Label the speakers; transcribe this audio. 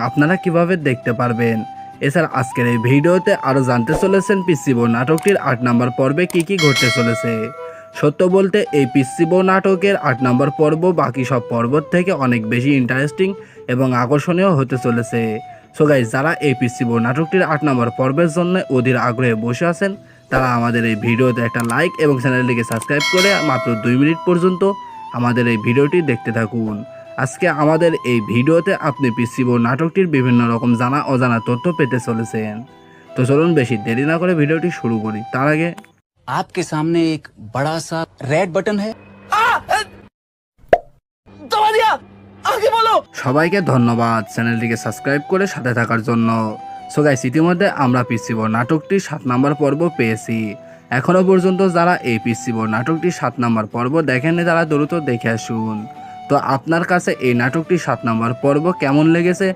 Speaker 1: আপনারা কিভাবে দেখতে পারবেন। এছাড়া আজকের এই ভিডিওতে আরও জানতে চলেছেন পিসি বউ নাটকটির ৮ নম্বর পর্বে কি ঘটতে চলেছে। সত্য বলতে এই পিসি বউ নাটকের ৮ নম্বর পর্ব বাকি সব পর্বর থেকে অনেক বেশি ইন্টারেস্টিং এবং আকর্ষণীয় হতে চলেছে। সো গাইস, যারা এই পিসি বউ নাটকটির ৮ নম্বর পর্বের জন্য অধীর আগ্রহে বসে আছেন তারা আমাদের এই ভিডিওতে একটা লাইক এবং চ্যানেলটিকে সাবস্ক্রাইব করে মাত্র 2 মিনিট পর্যন্ত আমাদের এই ভিডিওটি দেখতে থাকুন। আজকে আমাদের এই ভিডিওতে আপনি পিসি বউ নাটকটির বিভিন্ন রকম জানা অজানা তথ্য পেতে চলেছেন। তো চলুন বেশি দেরি না করে ভিডিওটি শুরু করি। তার আগে
Speaker 2: आपके सामने एक बड़ा सा रेड बटन है। दबा दिया, आगे बोलो।
Speaker 1: সবাইকে ধন্যবাদ চ্যানেলটিকে সাবস্ক্রাইব করে সাথে থাকার জন্য। সো গাইস, ইতিমধ্যে আমরা পিসি বউ নাটকটির 7 নম্বর পর্ব পেয়েছি। এখনো পর্যন্ত যারা এই পিসি বউ নাটকটির 7 নম্বর পর্ব দেখেননি তারা দ্রুত দেখে আসুন। তো আপনার কাছে এই নাটকটির 7 নম্বর পর্ব কেমন লেগেছে